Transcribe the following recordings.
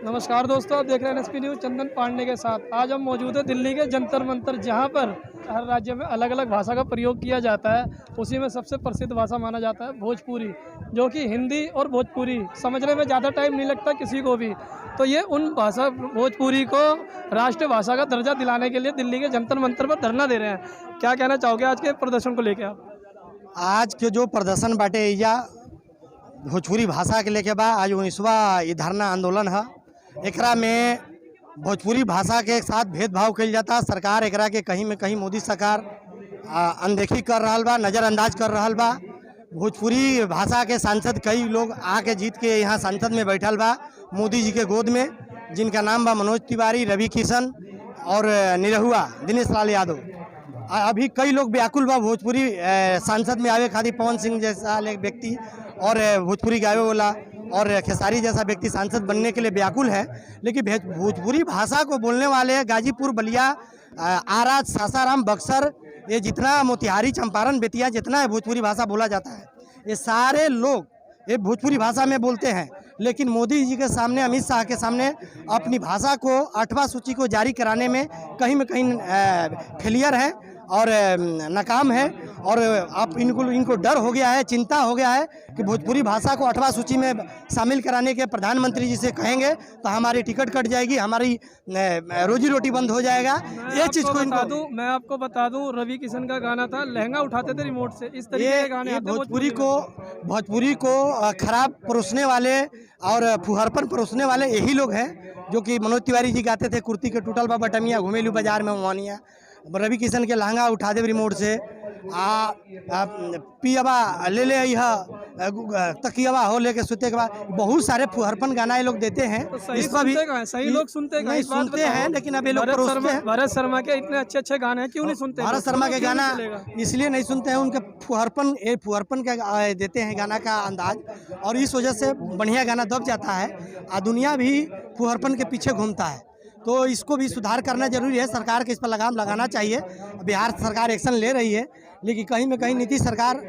नमस्कार दोस्तों, आप देख रहे हैं एनएसपी न्यूज़ चंदन पांडे के साथ। आज हम मौजूद है दिल्ली के जंतर मंतर, जहां पर हर राज्य में अलग अलग भाषा का प्रयोग किया जाता है। उसी में सबसे प्रसिद्ध भाषा माना जाता है भोजपुरी, जो कि हिंदी और भोजपुरी समझने में ज़्यादा टाइम नहीं लगता किसी को भी। तो ये उन भाषा भोजपुरी को राष्ट्रीय भाषा का दर्जा दिलाने के लिए दिल्ली के जंतर मंतर पर धरना दे रहे हैं। क्या कहना चाहोगे आज के प्रदर्शन को लेकर आप? आज के जो प्रदर्शन बाटे या भोजपुरी भाषा के लेके बा, आज 19वां ये धरना आंदोलन है। एकरा में भोजपुरी भाषा के साथ भेदभाव कइल जाता। सरकार एकरा के कहीं में कहीं मोदी सरकार अनदेखी कर रहा बा, नज़रअंदाज कर रहा बा। भोजपुरी भाषा के सांसद कई लोग आके जीत के यहाँ संसद में बैठल बा मोदी जी के गोद में, जिनका नाम बा मनोज तिवारी, रवि किशन और निरहुआ दिनेश लाल यादव। अभी कई लोग व्याकुल बा भोजपुरी संसद में आवे खातिर। पवन सिंह जैसा एक व्यक्ति और भोजपुरी गावे वाला और खेसारी जैसा व्यक्ति सांसद बनने के लिए व्याकुल है। लेकिन भोजपुरी भाषा को बोलने वाले गाजीपुर, बलिया, आरा, सासाराम, बक्सर, ये जितना मोतिहारी, चंपारण, बेतिया जितना है भोजपुरी भाषा बोला जाता है, ये सारे लोग ये भोजपुरी भाषा में बोलते हैं। लेकिन मोदी जी के सामने, अमित शाह के सामने अपनी भाषा को 8वां सूची को जारी कराने में कहीं फेलियर है और नाकाम है। और आप इनको डर हो गया है, चिंता हो गया है कि भोजपुरी भाषा को 8वां सूची में शामिल कराने के प्रधानमंत्री जी से कहेंगे तो हमारी टिकट कट जाएगी, हमारी रोजी रोटी बंद हो जाएगा। ये चीज़ को मैं आपको बता दूं, रवि किशन का गाना था, लहंगा उठाते थे रिमोट से, इस तरीके के गाने भोजपुरी को खराब परोसने वाले और फुहरपन परोसने वाले यही लोग हैं, जो कि मनोज तिवारी जी गाते थे, कुर्ती के टूटल बा बटमिया, घुमेलू बाजार में मोहनिया। रवि किशन के लहंगा उठा दे रिमोट से, पियबा ले ले तकियबा हो लेके सुते के बाद, बहुत सारे फुहरपन गाना ये लोग देते हैं। तो इस पर भी सही लोग सुनते हैं, लेकिन अब ये लोग भरत शर्मा के इतने अच्छे गाने हैं, क्यों नहीं सुनते? भरत शर्मा के गाना इसलिए नहीं सुनते हैं, उनके फुहरपन का देते हैं गाना का अंदाज, और इस वजह से बढ़िया गाना दब जाता है। दुनिया भी फुहरपन के पीछे घूमता है। तो इसको भी सुधार करना जरूरी है। सरकार के इस पर लगाम लगाना चाहिए। बिहार सरकार एक्शन ले रही है, लेकिन कहीं में कहीं नीतीश सरकार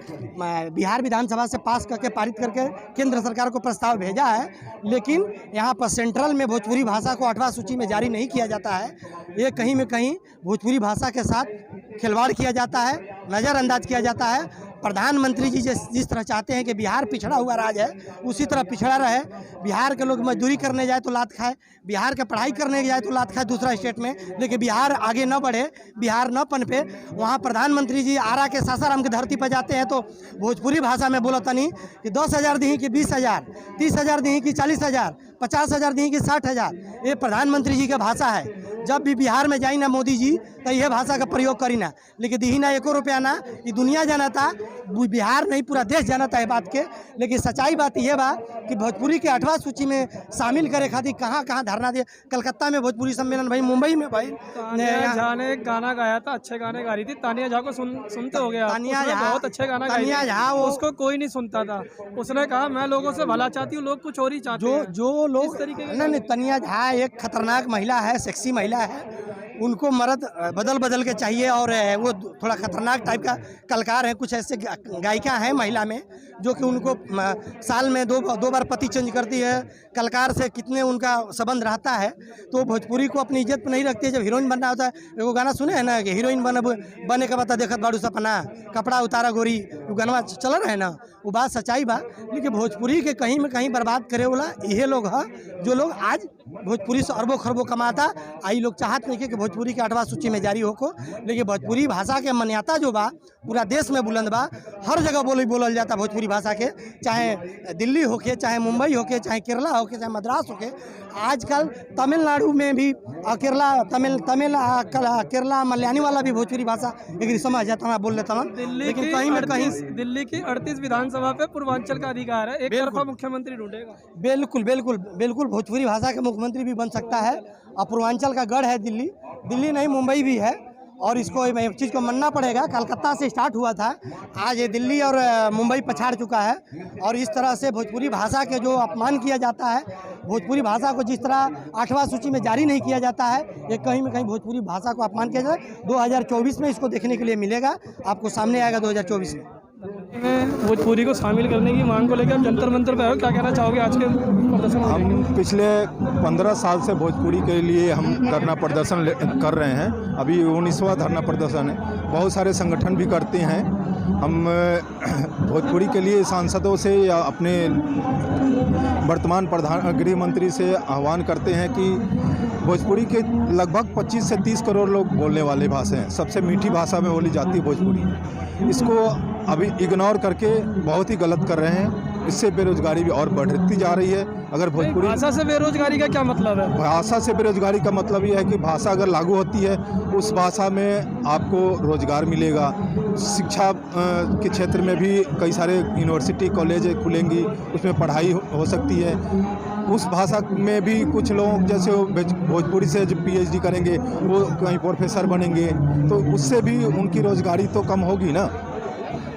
बिहार विधानसभा से पास करके, पारित करके केंद्र सरकार को प्रस्ताव भेजा है, लेकिन यहाँ पर सेंट्रल में भोजपुरी भाषा को 8वां सूची में जारी नहीं किया जाता है। ये कहीं में कहीं भोजपुरी भाषा के साथ खिलवाड़ किया जाता है, नज़रअंदाज किया जाता है। प्रधानमंत्री जी जिस तरह चाहते हैं कि बिहार पिछड़ा हुआ राज्य है, उसी तरह पिछड़ा रहे। बिहार के लोग मजदूरी करने जाए तो लात खाए, बिहार के पढ़ाई करने जाए तो लात खाए दूसरा स्टेट में, लेकिन बिहार आगे न बढ़े, बिहार न पनपे। वहाँ प्रधानमंत्री जी आरा के सासाराम की धरती पर जाते हैं तो भोजपुरी भाषा में बोला तनी कि 10,000 दी कि 20,000, 30,000 दी कि 40,000, 50,000 दी कि 60,000। ये प्रधानमंत्री जी का भाषा है। जब भी बिहार में जाई ना मोदी जी तो यह भाषा का प्रयोग करी ना, लेकिन दी ना 1 रुपया ना, ये दुनिया जानता, बिहार नहीं पूरा देश जानता है बात के। लेकिन सच्चाई बात यह बा कि भोजपुरी के 8वां सूची में शामिल करे खातिर कहाँ धरना दिए। कलकत्ता में भोजपुरी सम्मेलन भाई, मुंबई में भाई, तानिया झा ने एक गाना गाया था, अच्छे गाने गा रही थी। तानिया झा को सुनते हो गया? तानिया झा बहुत अच्छे गाना तानिया झा, उसको कोई नहीं सुनता था। उसने कहा मैं लोगों से भला चाहती हूँ, लोग कुछ और ही चाहते हैं। जो लोग नहीं, तानिया झा एक खतरनाक महिला है, सेक्सी महिला है। उनको मर्द बदल के चाहिए, और वो थोड़ा खतरनाक टाइप का कलाकार है। कुछ ऐसे गायिका हैं महिला में जो कि उनको साल में दो बार पति चेंज करती है। कलाकार से कितने उनका संबंध रहता है, तो भोजपुरी को अपनी इज्जत पर नहीं रखती है। जब हीरोइन बनना होता है, वो गाना सुने हैं ना कि हीरोइन बने के बता देखत बाड़ू सपना, कपड़ा उतारा गोरी, वो गाना चल रहा है ना, वो बात सच्चाई बा। लेकिन भोजपुरी के कहीं में कहीं बर्बाद करे वाला यही लोग हैं, जो लोग आज भोजपुरी से अरबों खरबों कमाता। आई लोग चाहत नहीं कि भोजपुरी के 8वां सूची में जारी हो। लेकिन भोजपुरी भाषा के मान्यता जो बा पूरा देश में बुलंद बा। हर जगह बोलल जाता भोजपुरी भाषा के, चाहे दिल्ली होके, चाहे मुंबई होके, चाहे केरला होके, चाहे मद्रास होके। आजकल तमिलनाडु में भी केरला मलयानी वाला भी भोजपुरी भाषा एक समझ जाता हूँ, बोल लेता हूँ। लेकिन कहीं में कहीं दिल्ली की 38 विधानसभा पे पूर्वांचल का अधिकार है, एक तरफा मुख्यमंत्री ढूंढेगा। बिल्कुल भोजपुरी भाषा के मुख्यमंत्री भी बन सकता है। और पूर्वांचल का गढ़ है दिल्ली नहीं, मुंबई भी है। और इसको एक चीज़ को मानना पड़ेगा, कलकत्ता से स्टार्ट हुआ था, आज ये दिल्ली और मुंबई पछाड़ चुका है। और इस तरह से भोजपुरी भाषा के जो अपमान किया जाता है, भोजपुरी भाषा को जिस तरह 8वां सूची में जारी नहीं किया जाता है, ये कहीं में कहीं भोजपुरी भाषा को अपमान किया जाए। 2024 में इसको देखने के लिए मिलेगा, आपको सामने आएगा 2024 में। में भोजपुरी को शामिल करने की मांग को लेकर जंतर मंतर पे हो, क्या कहना चाहोगे आज के प्रदर्शन को लेकर? हम पिछले 15 साल से भोजपुरी के लिए हम धरना प्रदर्शन कर रहे हैं। अभी 19वां धरना प्रदर्शन है। बहुत सारे संगठन भी करते हैं। हम भोजपुरी के लिए सांसदों से या अपने वर्तमान प्रधान गृह मंत्री से आह्वान करते हैं कि भोजपुरी के लगभग 25 से 30 करोड़ लोग बोलने वाले भाषा हैं। सबसे मीठी भाषा में बोली जाती है भोजपुरी। इसको अभी इग्नोर करके बहुत ही गलत कर रहे हैं। इससे बेरोजगारी भी और बढ़ती जा रही है। अगर भोजपुरी भाषा से बेरोजगारी का क्या मतलब है? भाषा से बेरोजगारी का मतलब ये है कि भाषा अगर लागू होती है, उस भाषा में आपको रोजगार मिलेगा। शिक्षा के क्षेत्र में भी कई सारे यूनिवर्सिटी कॉलेज खुलेंगी, उसमें पढ़ाई हो सकती है। उस भाषा में भी कुछ लोग जैसे भोजपुरी से जो PhD करेंगे वो कहीं प्रोफेसर बनेंगे, तो उससे भी उनकी रोजगारी तो कम होगी ना।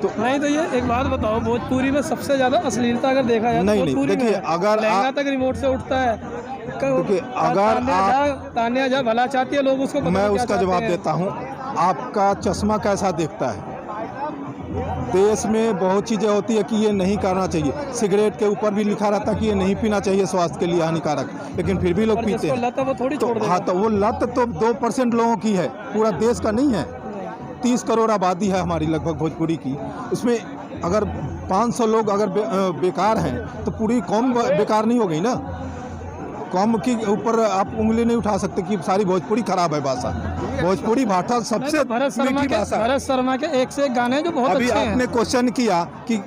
तो नहीं तो ये एक बात बताओ, भोजपुरी में सबसे ज्यादा अश्लीलता अगर देखा जाए नहीं, देखिए, अगर लहंगा तक रिमोट से उठता है। देखिए, अगर आप तान्या जा भला चाहती है लोग उसको पता मैं नहीं क्या उसका चाहते जवाब हैं। देता हूँ। आपका चश्मा कैसा देखता है? देश में बहुत चीज़ें होती है कि ये नहीं करना चाहिए। सिगरेट के ऊपर भी लिखा रहता है कि ये नहीं पीना चाहिए, स्वास्थ्य के लिए हानिकारक, लेकिन फिर भी लोग और पीते जिसको हैं। लत है वो थोड़ी छोड़ देगा। हाँ, तो वो लत तो 2% लोगों की है, पूरा देश का नहीं है। 30 करोड़ आबादी है हमारी लगभग भोजपुरी की। उसमें अगर 500 लोग अगर बेकार हैं तो पूरी कौम बेकार नहीं हो गई ना। कौम के ऊपर आप उंगली नहीं उठा सकते कि सारी भोजपुरी खराब है भाषा। भोजपुरी भाषा सबसे मीठी भाषा। भरत शर्मा के एक से एक गाने जो बहुत अभी अच्छे हैं। आपने क्वेश्चन किया कि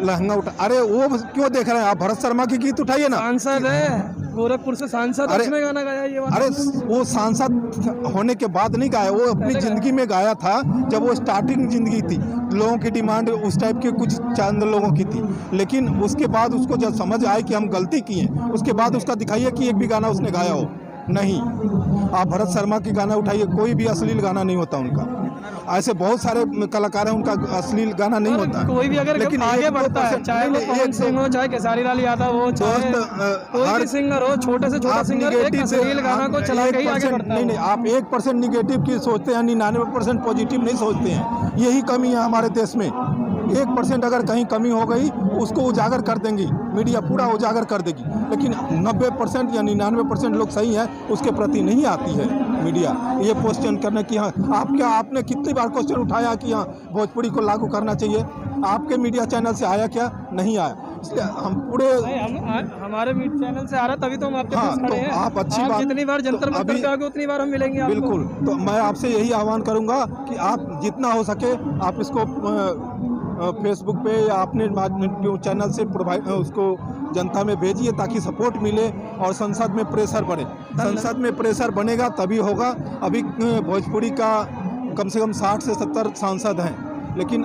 लहंगा उठा, अरे वो क्यों देख रहे हैं आप? भरत शर्मा की गीत उठाइए ना। सांसद है गोरखपुर से, सांसद, अरे- उसमें गाना गाया ये वाला। अरे वो सांसद होने के बाद नहीं गाया, वो अपनी जिंदगी में गाया था जब वो स्टार्टिंग जिंदगी थी। लोगों की डिमांड उस टाइप के कुछ चंद लोगों की थी, लेकिन उसके बाद उसको जब समझ आए कि हम गलती किए, उसके बाद उसका दिखाइए कि एक भी गाना उसने गाया हो। नहीं, आप भरत शर्मा की गाना उठाइए, कोई भी अश्लील गाना नहीं होता उनका। ऐसे बहुत सारे कलाकार हैं, उनका अश्लील गाना नहीं होता। कोई भी अगर लेकिन आगे 1-2% बढ़ता है, चाहे वो पवन सिंह हो, चाहे खेसारी लाल यादव हो, चाहे कोई भी सिंगर हो, छोटे से छोटा सिंगर, एक अश्लील गाना को चला के ही आगे बढ़ता है। नहीं, आप 1% निगेटिव की सोचते हैं, 99% पॉजिटिव नहीं सोचते हैं। यही कमी है हमारे देश में। 1% अगर कहीं कमी हो गई, उसको उजागर कर देंगी, मीडिया पूरा उजागर कर देगी। लेकिन 90% या 99% लोग सही हैं, उसके प्रति नहीं आती है मीडिया ये क्वेश्चन करने की। हाँ, आपने कितनी बार क्वेश्चन उठाया कि हाँ भोजपुरी को लागू करना चाहिए? आपके मीडिया चैनल से आया क्या? नहीं आया। इसलिए हम पूरे हमारे मीडिया चैनल से आ रहा, तभी तो हम आपके पास खड़े हैं। आप अच्छी बात, जितनी बार जंतर मंतर पे आओगे उतनी बार हम मिलेंगे आपको। बिल्कुल। तो मैं आपसे यही आह्वान करूंगा कि आप जितना हो सके आप इसको फेसबुक पे या अपने चैनल से प्रोवाइड उसको जनता में भेजिए ताकि सपोर्ट मिले और संसद में प्रेशर बढ़े। संसद में प्रेशर बनेगा तभी होगा। अभी भोजपुरी का कम से कम 60 से 70 सांसद हैं, लेकिन